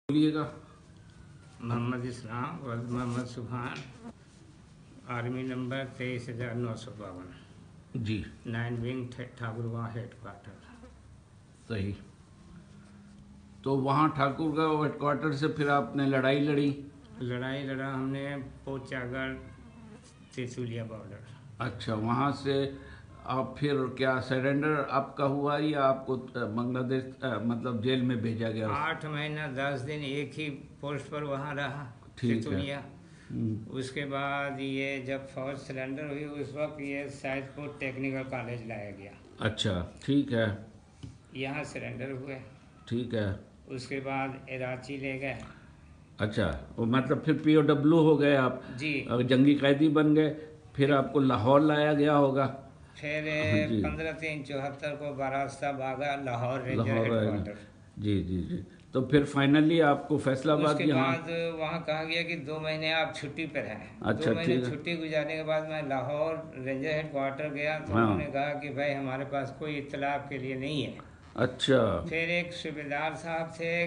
बोलिएगा। मोहम्मद इस्लाम वल्द मोहम्मद सुभान, army number 23,952, जी 9 wing Thakurgaon headquarter. सही। तो वहाँ ठाकुरगांव हेडक्वार्टर से फिर आपने लड़ाई लड़ी? लड़ा हमने पोचागढ़ त्रिशूलिया बॉर्डर। अच्छा, वहाँ से आप फिर क्या सरेंडर आपका हुआ या आपको बांग्लादेश मतलब जेल में भेजा गया? 8 महीना 10 दिन एक ही पोस्ट पर वहाँ रहा, ठीक है। त्रिशूलिया। उसके बाद ये जब फौज सरेंडर हुई उस वक्त ये सैदपुर टेक्निकल कॉलेज लाया गया। अच्छा, ठीक है। यहाँ सरेंडर हुए। ठीक है। उसके बाद कराची ले गए। अच्छा, वो मतलब फिर POW हो गए आप जी। जंगी कैदी बन गए। फिर आपको लाहौर लाया गया होगा। फिर जी। 15/3/74 को बारास्ता बागा लाहौर रेंजर लाहौर आए ना। हेडक्वार्टर। जी जी जी। तो फिर फाइनली आपको फैसलाबाद उसके यहाँ? बाद वहाँ कहा गया कि 2 महीने आप छुट्टी पर हैं। अच्छा, 2 महीने ठीक है। छुट्टी गुजारने के बाद मैं लाहौर रेंजर हेडक्वार्टर गया तो हाँ। उन्होंने कहा कि भाई हमारे पास कोई इत्तला आपके लिए नहीं है। अच्छा। फिर एक सूबेदार साहब थे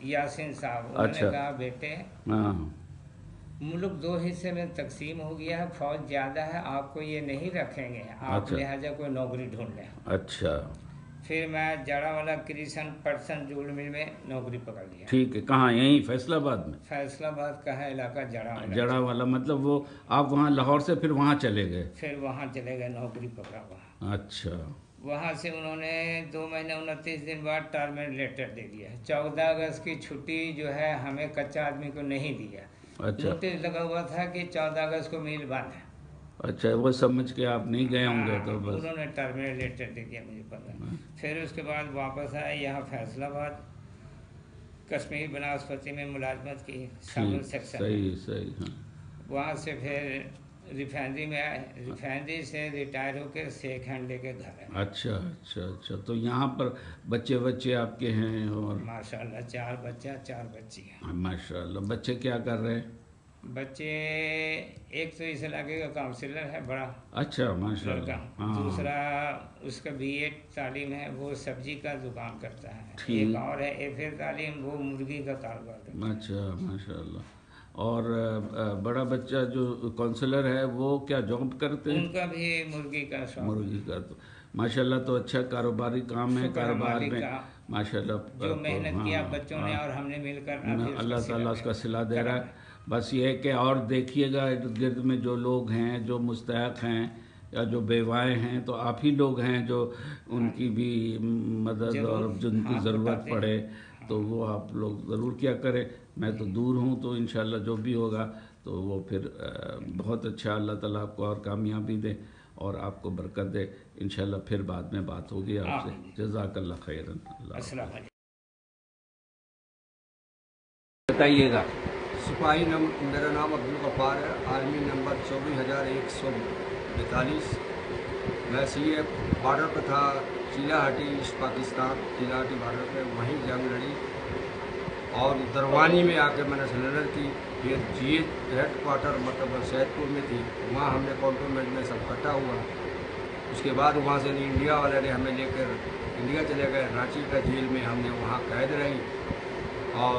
यासीन साहब, उन्होंने अच्छा। कहा बेटे हाँ। मुल्क 2 हिस्से में तकसीम हो गया है, फौज ज़्यादा है, आपको ये नहीं रखेंगे, आप अच्छा। लिहाजा कोई नौकरी ढूंढ लें। अच्छा, फिर मैं जड़ावाला क्रिशन पर्सन जूल मिल में नौकरी पकड़ लिया। ठीक है। कहाँ? यहीं फैसलाबाद में? फैसलाबाद का है इलाका जड़ावाला। जड़ा वाला मतलब वो आप वहाँ लाहौर से फिर वहाँ चले गए? फिर वहाँ चले गए, नौकरी पकड़ा वहाँ। अच्छा। वहाँ से उन्होंने 2 महीने 29 दिन बाद टर्मिनेट लेटर दे दिया। 14 अगस्त की छुट्टी जो है हमें कच्चा आदमी को नहीं दिया। अच्छा। नोटिस लगा हुआ था कि 14 अगस्त को मिल बंद है। अच्छा, वो समझ के आप नहीं गए होंगे तो बस। उन्होंने टर्मिनेट लेटर दे दिया मुझे पता। फिर उसके बाद वापस आए यहाँ फैसलाबाद, कश्मीर बनास्पति में मुलाजमत की, शामिल ठीक, सेक्शन। सही सही। हाँ। वहाँ से फिर रिफाइनरी में आए, रिफाइनरी से रिटायर होकर शेख हैंड लेके घर आए। अच्छा अच्छा अच्छा। तो यहाँ पर बच्चे बच्चे आपके हैं? और माशाल्लाह 4 बच्चा 4 बच्ची हैं। माशाल्लाह। बच्चे क्या कर रहे हैं? बच्चे एक तो इस इलाके का काउंसिलर है बड़ा अच्छा, लड़का, माशाल्लाह। हाँ। दूसरा उसका BA तालीम है, वो सब्जी का दुकान करता है। ठीक। एक और है FA तालीम, वो मुर्गी का कारोबार करता है। अच्छा, माशाल्लाह। और बड़ा बच्चा जो काउंसलर है वो क्या जॉब करते हैं? उनका भी मुर्गी का शौक। मुर्गी का। तो माशाल्लाह, तो अच्छा कारोबारी काम है। शुक्र है कारोबार मालिक में का, माशाल्लाह जो मेहनत किया हाँ, बच्चों ने हाँ। और हमने मिलकर ना, अभी अल्लाह ताला उसका सिला दे रहा है। करम है। बस ये है कि और देखिएगा इर्द गिर्द में जो लोग हैं, जो मुस्तहक हैं या जो बेवाएँ हैं, तो आप ही लोग हैं जो उनकी भी मदद जरूर और जिनकी हाथ ज़रूरत बटाते हैं। पड़े तो वो आप लोग ज़रूर क्या करें। मैं तो दूर हूँ, तो इंशाल्लाह जो भी होगा तो वो फिर बहुत अच्छा, अल्लाह ताला आपको और कामयाबी दे और आपको बरकत दे। इंशाल्लाह फिर बाद में बात होगी आपसे। जज़ाकल्लाह खैरन। अस्सलाम वालेकुम। बताइएगा। सिपाही मेरा नाम अब्दुल गफ्फार है, आर्मी नंबर 24,142। मैं CA बॉर्डर पर था, चिलाहाटी ईस्ट पाकिस्तान, चिलाहाटी बॉर्डर पे वहीं जंग लड़ी और दरवानी में आके मैंने सरेंडर की। फिर GA हेडक्वार्टर मतलब सैदपुर में थी, वहाँ हमने कंटोनमेंट में सब इकट्ठा हुआ। उसके बाद वहाँ से इंडिया वाले ने हमें लेकर इंडिया चले गए। रांची का जेल में हमने वहाँ कैद रही और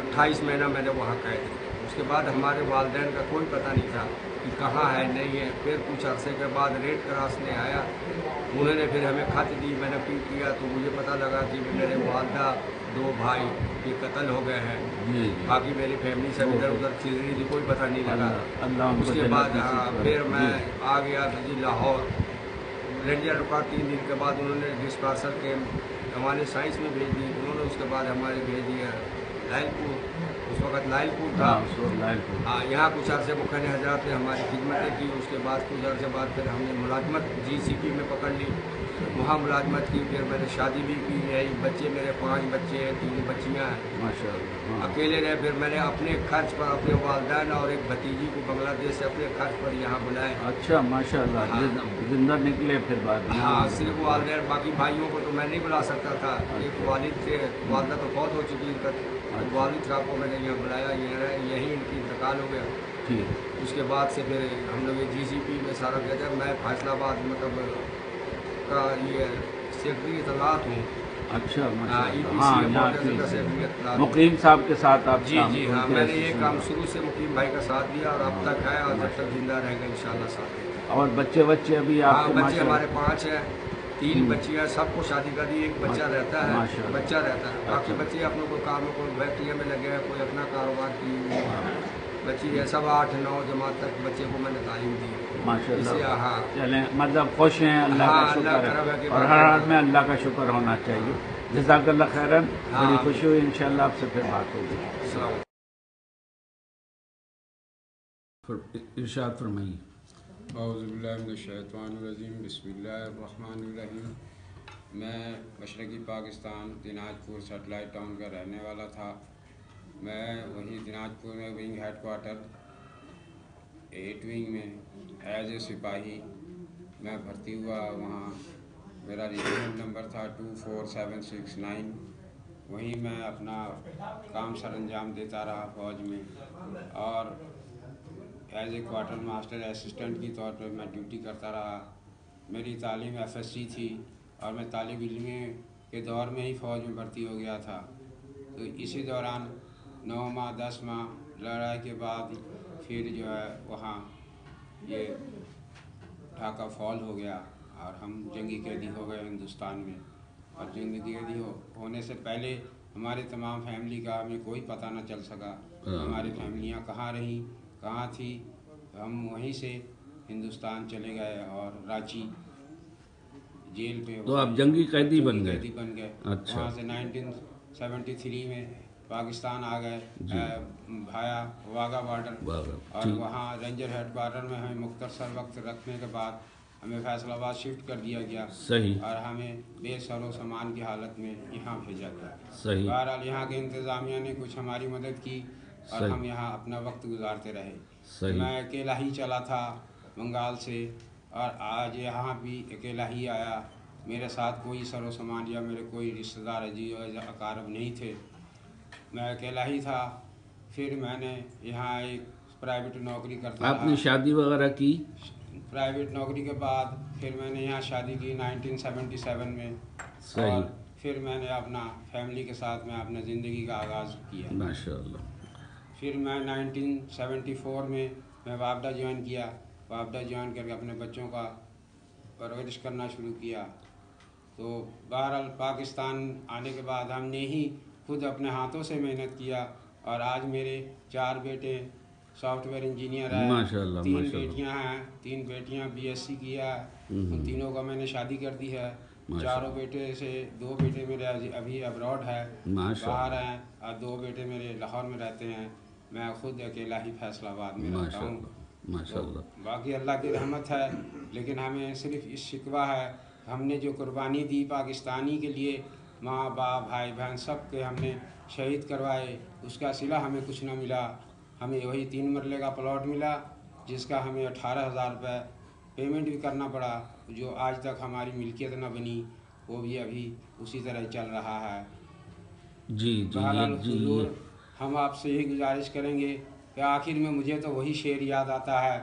28 महीना मैंने वहाँ कैद रही। उसके बाद हमारे वालिदैन का कोई पता नहीं था कि कहाँ है नहीं है। फिर कुछ अरसे के बाद रेड क्रॉस ने आया, उन्होंने फिर हमें खत दी। मैंने अपील किया तो मुझे पता लगा कि मेरे वालदा 2 भाई ये कत्ल हो गए हैं। बाकी मेरी फैमिली सब इधर उधर चल रही थी, कोई पता नहीं लगा। उसके बाद फिर मैं आ गया जी लाहौर। रेंजर रुका 3 दिन के बाद उन्होंने डिस्पार्सल के हमारे साइंस में भेज दी। उन्होंने उसके बाद हमारे भेज दिया लाइलपुर। उस वक्त लाइलपुर था। हाँ, यहाँ कुछ अर्से मुखन हजरात ने हमारी खिदमतें की। उसके बाद कुछ अर्से बाद फिर हमने मुलाजमत GCP में पकड़ ली, वहाँ मुलाजमत की। फिर मैंने शादी भी की है, बच्चे मेरे 5 बच्चे हैं, 3 बच्चियाँ हैं माशाअल्लाह। अकेले रहे। फिर मैंने अपने खर्च पर अपने वालिदैन और एक भतीजी को बांग्लादेश से अपने खर्च पर यहाँ बुलाए। अच्छा, माशाअल्लाह। हाँ। जिंदा निकले फिर बाद में? हाँ, सिर्फ वालिदैन, बाकी भाइयों को तो मैं नहीं बुला सकता था। एक वालिद थे, वालदा तो बहुत हो चुकी है, वालिद साहब को मैंने यहाँ बुलाया, यहीं इनकी इंतकाल हो गया। ठीक। उसके बाद से फिर हम लोग GCP में सारा कहते हैं। मैं फैसलाबाद मतलब का ये सेक्रेटरी इतलात हूँ अच्छा हाँ, माशाल्लाह। EPC हाँ बहुत यहाँ जगह से की अहमियत ला- मुकीम साहब के साथ आप जी काम जी हाँ, उनके मैंने ये assistant काम हैं। शुरू से मुकीम भाई का साथ दिया और अब तक है और जब तक जिंदा रहेगा इंशाल्लाह साथ देगा। और बच्चे अभी हाँ, आपके बच्चे माशाल्लाह हमारे 5 हैं, 3 बच्चियाँ, सबको शादी कर दी, एक बच्चा रहता है, माशाल्लाह। बच्चा रहता है, बाकी अच्छा। बच्चे अपने को कामों को फैक्ट्रियों में लगे हैं, कोई अपना कारोबार की हुई है। बच्ची है सब 8-9 जमात तक बच्चे को मैंने तालीम दी इससे। माशाल्लाह। हाँ चलें, मतलब खुश हैं, अल्लाह हाँ, का अल्लाह शुक्र करम है है कि और हर हाल में अल्लाह का शुक्र होना चाहिए। जज़ाकल्लाह खैरन, हाँ। बड़ी खुशी हुई, इंशाल्लाह आपसे फिर बात होगी। सलाम। इरशाद फरमाइए। औज़ुबिल्लाहिमिनश्शैतानिर्रजीम, बिस्मिल्लाहिर्रहमानिर्रहीम। मैं मशरक़ी पाकिस्तान दिनाजपुर सेटेलाइट टाउन का रहने वाला था। मैं वहीं दिनाजपुर में विंग हेडक्वार्टर 8 विंग में एज ए सिपाही मैं भर्ती हुआ। वहाँ मेरा रेजिमेंट नंबर था 24769। वहीं मैं अपना काम सर अंजाम देता रहा फ़ौज में और as a quartermaster assistant की तौर पर मैं ड्यूटी करता रहा। मेरी तालीम FSC थी और मैं तालिब इल्मी के दौर में ही फ़ौज में भर्ती हो गया था। तो इसी दौरान 9 माह 10 माह लड़ाई के बाद फिर जो है वहाँ ये ढाका फॉल हो गया और हम जंगी कैदी हो गए हिंदुस्तान में। और जंगी कैदी होने से पहले हमारे तमाम फैमिली का हमें कोई पता न चल सका। हमारी फैमिलियाँ कहाँ रहीं, कहाँ थी। हम वहीं से हिंदुस्तान चले गए और रांची जेल पे तो आप जंगी कैदी बन गए? कैदी बन गए। अच्छा। वहाँ से 1973 में पाकिस्तान आ गए भाया वाघा बॉर्डर। और ठीक। वहाँ रेंजर हेडक्वार्टर में हमें मुख्तसर वक्त रखने के बाद हमें फैसलाबाद शिफ्ट कर दिया गया। सही। और हमें बेसरो सामान की हालत में यहाँ भेजा गया। सही। बहरहाल यहाँ के इंतज़ामिया ने कुछ हमारी मदद की और सही। हम यहाँ अपना वक्त गुजारते रहे। सही। मैं अकेला ही चला था बंगाल से और आज यहाँ भी अकेला ही आया। मेरे साथ कोई सरो सामान या मेरे कोई रिश्तेदार अजीज या अकारब नहीं थे, मैं अकेला ही था। फिर मैंने यहाँ एक प्राइवेट नौकरी करता आपने रहा। शादी वगैरह की? प्राइवेट नौकरी के बाद फिर मैंने यहाँ शादी की 1977 में। सही। और फिर मैंने अपना फैमिली के साथ में अपना ज़िंदगी का आगाज़ किया। माशाअल्लाह। फिर मैं 1974 में मैं वापडा ज्वाइन किया। वापडा ज्वाइन करके अपने बच्चों का परवरिश करना शुरू किया। तो बहरहाल पाकिस्तान आने के बाद हमने ही खुद अपने हाथों से मेहनत किया और आज मेरे 4 बेटे सॉफ्टवेयर इंजीनियर हैं। माशाअल्लाह, 3 माशाअल्लाह। बेटियां हैं, 3 बेटियां BSc किया है। उन तीनों का मैंने शादी कर दी है। चारों बेटे से 2 बेटे मेरे अभी अब्रॉड है, बाहर हैं, और 2 बेटे मेरे लाहौर में रहते हैं। मैं खुद अकेला ही फैसलाबाद में रहता हूँ। माशाअल्लाह। तो बाकी अल्लाह की रहमत है, लेकिन हमें सिर्फ इस शिकवा है, हमने जो कुर्बानी दी पाकिस्तानी के लिए, माँ बाप भाई बहन सब के हमने शहीद करवाए, उसका सिला हमें कुछ ना मिला। हमें वही 3 मरले का प्लॉट मिला जिसका हमें 18,000 रुपये पेमेंट भी करना पड़ा, जो आज तक हमारी मिल्कियत न बनी, वो भी अभी उसी तरह चल रहा है। जी बहरहाल जी हुजूर, हम आपसे यही गुजारिश करेंगे कि आखिर में मुझे तो वही शेर याद आता है